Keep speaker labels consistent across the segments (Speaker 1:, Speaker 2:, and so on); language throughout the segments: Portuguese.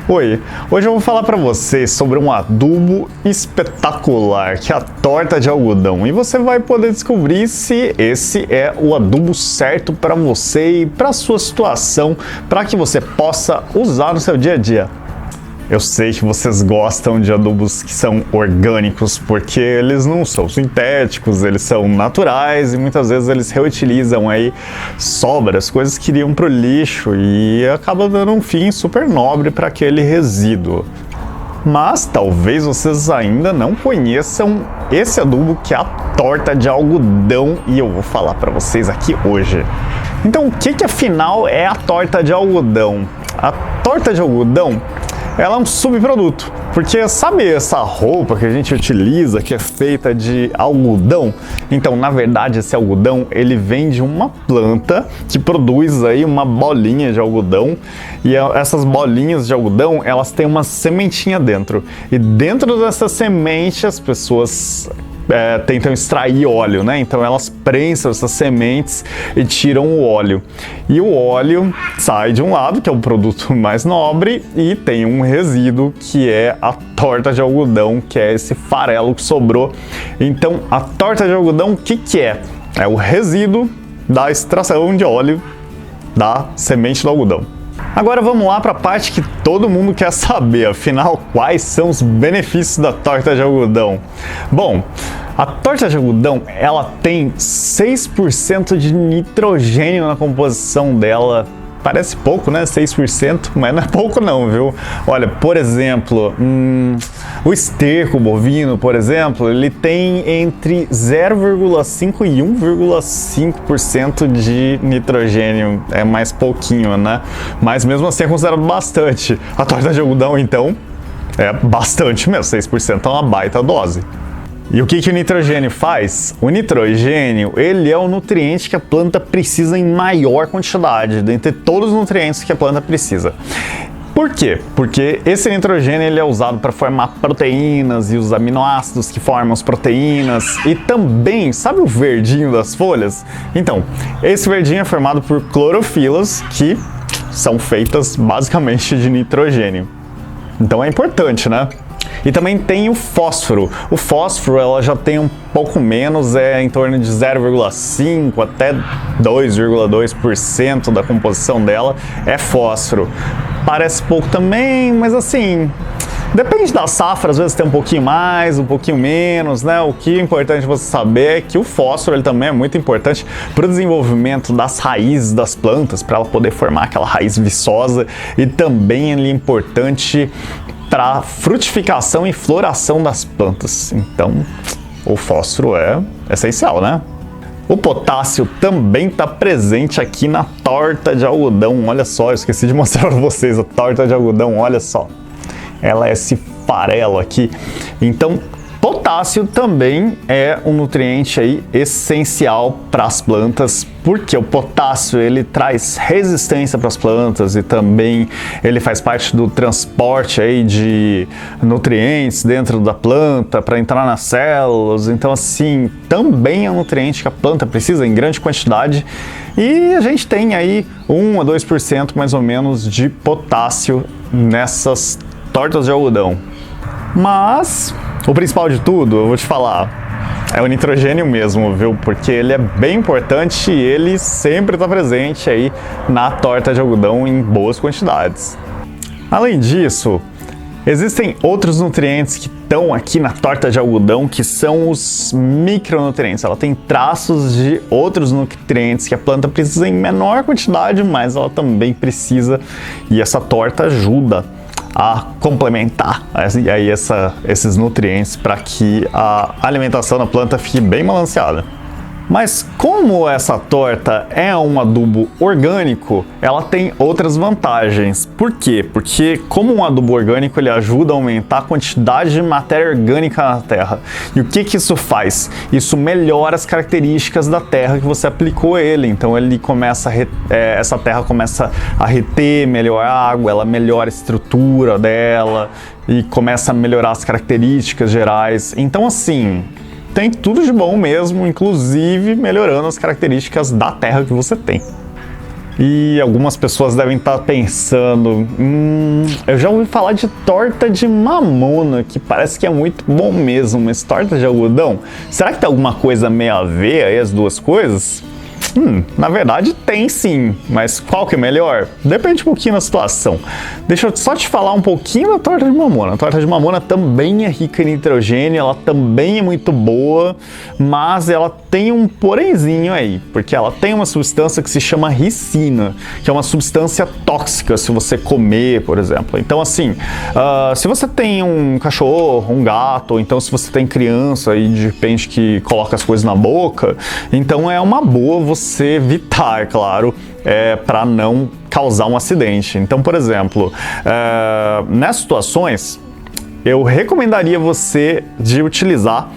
Speaker 1: Oi, hoje eu vou falar para vocês sobre um adubo espetacular, que é a torta de algodão, e você vai poder descobrir se esse é o adubo certo para você e para sua situação, para que você possa usar no seu dia a dia. Eu sei que vocês gostam de adubos que são orgânicos, porque eles não são sintéticos, eles são naturais e muitas vezes eles reutilizam aí sobras, coisas que iriam para o lixo e acaba dando um fim super nobre para aquele resíduo. Mas talvez vocês ainda não conheçam esse adubo que é a torta de algodão e eu vou falar para vocês aqui hoje. Então, o que afinal é a torta de algodão? A torta de algodão, ela é um subproduto, porque sabe essa roupa que a gente utiliza, que é feita de algodão? Então, na verdade, esse algodão, ele vem de uma planta que produz aí uma bolinha de algodão, e essas bolinhas de algodão, elas têm uma sementinha dentro, e dentro dessa semente as pessoas tentam extrair óleo, né? Então elas prensam essas sementes e tiram o óleo. E o óleo sai de um lado, que é o produto mais nobre, e tem um resíduo, que é a torta de algodão, que é esse farelo que sobrou. Então a torta de algodão, o que é? É o resíduo da extração de óleo da semente do algodão. Agora vamos lá para a parte que todo mundo quer saber, afinal, quais são os benefícios da torta de algodão? Bom, a torta de algodão, ela tem 6% de nitrogênio na composição dela. Parece pouco, né? 6%, mas não é pouco não, viu? Olha, por exemplo, o esterco bovino, por exemplo, ele tem entre 0,5% e 1,5% de nitrogênio. É mais pouquinho, né? Mas mesmo assim é considerado bastante. A torta de algodão, então, é bastante mesmo. 6% é uma baita dose. E o que o nitrogênio faz? O nitrogênio, ele é o nutriente que a planta precisa em maior quantidade, dentre todos os nutrientes que a planta precisa. Por quê? Porque esse nitrogênio ele é usado para formar proteínas e os aminoácidos que formam as proteínas e também, sabe o verdinho das folhas? Então, esse verdinho é formado por clorofilas que são feitas basicamente de nitrogênio. Então é importante, né? E também tem o fósforo. O fósforo ela já tem um pouco menos, em torno de 0,5 até 2,2% da composição dela é fósforo. Parece pouco também, mas assim, depende da safra, às vezes tem um pouquinho mais, um pouquinho menos, né? O que é importante você saber é que o fósforo ele também é muito importante para o desenvolvimento das raízes das plantas, para ela poder formar aquela raiz viçosa, e também ele é importante para a frutificação e floração das plantas. Então, o fósforo é essencial, né? O potássio também está presente aqui na torta de algodão. Olha só, eu esqueci de mostrar para vocês a torta de algodão, olha só. Ela é esse farelo aqui. Então, potássio também é um nutriente aí essencial para as plantas, porque o potássio ele traz resistência para as plantas e também ele faz parte do transporte aí de nutrientes dentro da planta para entrar nas células. Então assim, também é um nutriente que a planta precisa em grande quantidade, e a gente tem aí 1 a 2% mais ou menos de potássio nessas tortas de algodão. Mas o principal de tudo, eu vou te falar, é o nitrogênio mesmo, viu? Porque ele é bem importante e ele sempre está presente aí na torta de algodão em boas quantidades. Além disso, existem outros nutrientes que estão aqui na torta de algodão, que são os micronutrientes. Ela tem traços de outros nutrientes que a planta precisa em menor quantidade, mas ela também precisa, e essa torta ajuda a complementar aí esses nutrientes para que a alimentação da planta fique bem balanceada. Mas como essa torta é um adubo orgânico, ela tem outras vantagens. Por quê? Porque como um adubo orgânico, ele ajuda a aumentar a quantidade de matéria orgânica na terra. E o que isso faz? Isso melhora as características da terra que você aplicou ele. Então ele começa essa terra começa a reter melhor a água, ela melhora a estrutura dela e começa a melhorar as características gerais. Então assim, tem tudo de bom mesmo, inclusive melhorando as características da terra que você tem. E algumas pessoas devem estar pensando, eu já ouvi falar de torta de mamona, que parece que é muito bom mesmo, mas torta de algodão, será que tem alguma coisa meio a ver aí as duas coisas? Na verdade tem sim, mas qual que é melhor? Depende um pouquinho da situação. Deixa eu só te falar um pouquinho da torta de mamona. A torta de mamona também é rica em nitrogênio, ela também é muito boa, mas ela tem um porémzinho aí, porque ela tem uma substância que se chama ricina, que é uma substância tóxica se você comer, por exemplo. Então assim, se você tem um cachorro, um gato, ou então se você tem criança e de repente que coloca as coisas na boca, então é uma boa você evitar, claro, para não causar um acidente. Então, por exemplo, nessas situações, eu recomendaria você de utilizar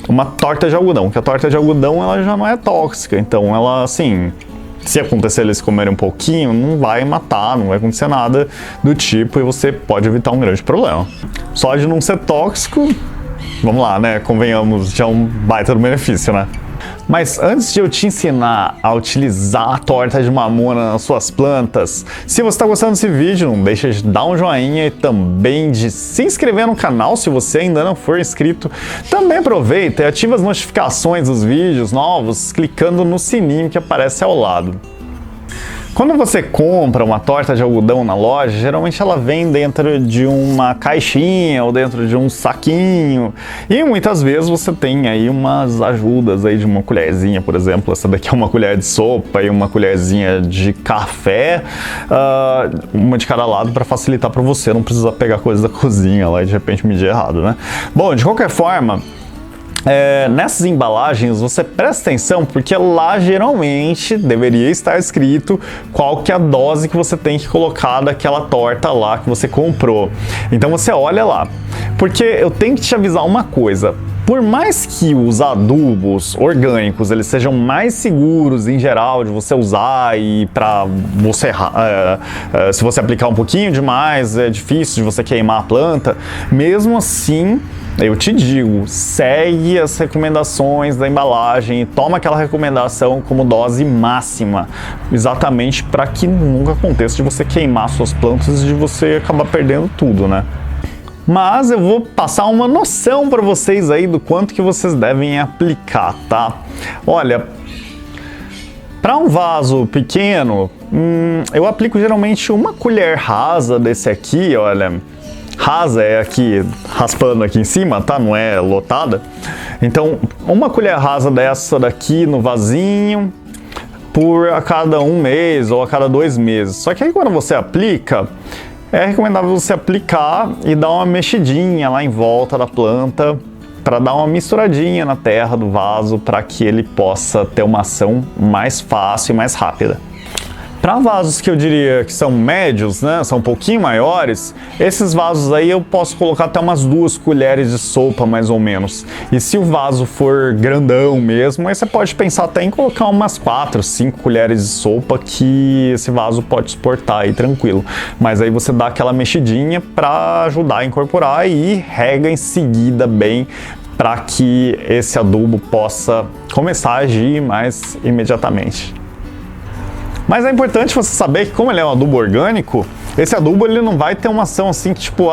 Speaker 1: uma torta de algodão, que a torta de algodão ela já não é tóxica, então ela, assim, se acontecer eles comerem um pouquinho, não vai matar, não vai acontecer nada do tipo e você pode evitar um grande problema. Só de não ser tóxico, vamos lá, né, convenhamos, já é um baita do benefício, né? Mas antes de eu te ensinar a utilizar a torta de mamona nas suas plantas, se você está gostando desse vídeo, não deixa de dar um joinha e também de se inscrever no canal se você ainda não for inscrito. Também aproveita e ativa as notificações dos vídeos novos clicando no sininho que aparece ao lado. Quando você compra uma torta de algodão na loja, geralmente ela vem dentro de uma caixinha ou dentro de um saquinho. E muitas vezes você tem aí umas ajudas aí de uma colherzinha, por exemplo. Essa daqui é uma colher de sopa e uma colherzinha de café, uma de cada lado para facilitar para você não precisar pegar coisa da cozinha lá e de repente medir errado, né? Bom, de qualquer forma, nessas embalagens você presta atenção porque lá geralmente deveria estar escrito qual que é a dose que você tem que colocar daquela torta lá que você comprou. Então você olha lá, porque eu tenho que te avisar uma coisa. Por mais que os adubos orgânicos eles sejam mais seguros em geral de você usar e para você se você aplicar um pouquinho demais é difícil de você queimar a planta, mesmo assim eu te digo, segue as recomendações da embalagem e toma aquela recomendação como dose máxima, exatamente para que nunca aconteça de você queimar suas plantas e de você acabar perdendo tudo, né? Mas eu vou passar uma noção para vocês aí do quanto que vocês devem aplicar, tá? Olha, para um vaso pequeno, eu aplico geralmente uma colher rasa desse aqui, olha. Rasa é aqui, raspando aqui em cima, tá? Não é lotada. Então, uma colher rasa dessa daqui no vasinho por a cada 1 mês ou a cada 2 meses. Só que aí quando você aplica, é recomendável você aplicar e dar uma mexidinha lá em volta da planta para dar uma misturadinha na terra do vaso para que ele possa ter uma ação mais fácil e mais rápida. Para vasos que eu diria que são médios, né, são um pouquinho maiores, esses vasos aí eu posso colocar até umas 2 colheres de sopa, mais ou menos. E se o vaso for grandão mesmo, aí você pode pensar até em colocar umas 4, 5 colheres de sopa que esse vaso pode suportar aí tranquilo. Mas aí você dá aquela mexidinha para ajudar a incorporar e rega em seguida bem para que esse adubo possa começar a agir mais imediatamente. Mas é importante você saber que como ele é um adubo orgânico, esse adubo ele não vai ter uma ação assim que tipo,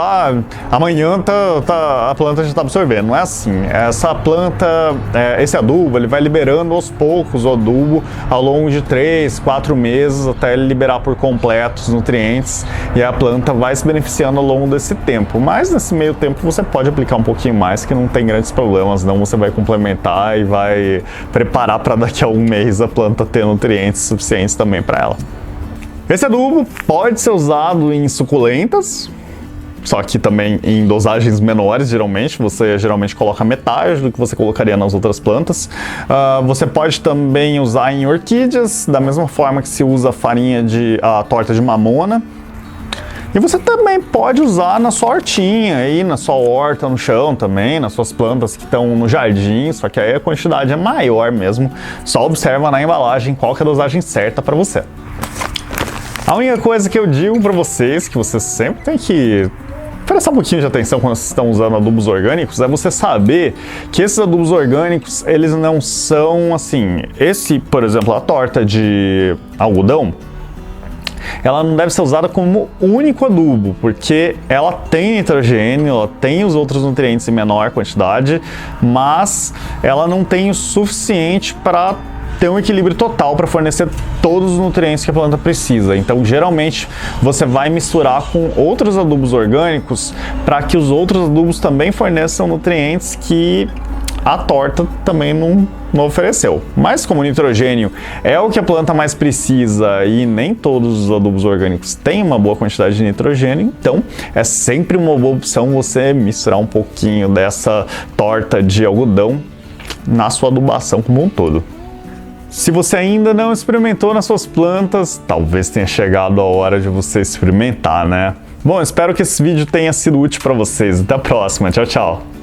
Speaker 1: amanhã a planta já está absorvendo. Não é assim. Essa planta, esse adubo, ele vai liberando aos poucos o adubo ao longo de 3, 4 meses até ele liberar por completo os nutrientes e a planta vai se beneficiando ao longo desse tempo. Mas nesse meio tempo você pode aplicar um pouquinho mais que não tem grandes problemas, não você vai complementar e vai preparar para daqui a 1 mês a planta ter nutrientes suficientes também para ela. Esse adubo pode ser usado em suculentas, só que também em dosagens menores, geralmente. Você geralmente coloca metade do que você colocaria nas outras plantas. Você pode também usar em orquídeas, da mesma forma que se usa a torta de mamona. E você também pode usar na sua hortinha, aí, na sua horta, no chão também, nas suas plantas que estão no jardim, só que aí a quantidade é maior mesmo. Só observa na embalagem qual que é a dosagem certa para você. A única coisa que eu digo para vocês, que vocês sempre têm que prestar um pouquinho de atenção quando vocês estão usando adubos orgânicos, é você saber que esses adubos orgânicos, eles não são assim... Por exemplo, a torta de algodão, ela não deve ser usada como único adubo, porque ela tem nitrogênio, ela tem os outros nutrientes em menor quantidade, mas ela não tem o suficiente para ter um equilíbrio total para fornecer todos os nutrientes que a planta precisa. Então, geralmente, você vai misturar com outros adubos orgânicos para que os outros adubos também forneçam nutrientes que a torta também não ofereceu. Mas como o nitrogênio é o que a planta mais precisa e nem todos os adubos orgânicos têm uma boa quantidade de nitrogênio, então é sempre uma boa opção você misturar um pouquinho dessa torta de algodão na sua adubação como um todo. Se você ainda não experimentou nas suas plantas, talvez tenha chegado a hora de você experimentar, né? Bom, espero que esse vídeo tenha sido útil para vocês. Até a próxima. Tchau, tchau!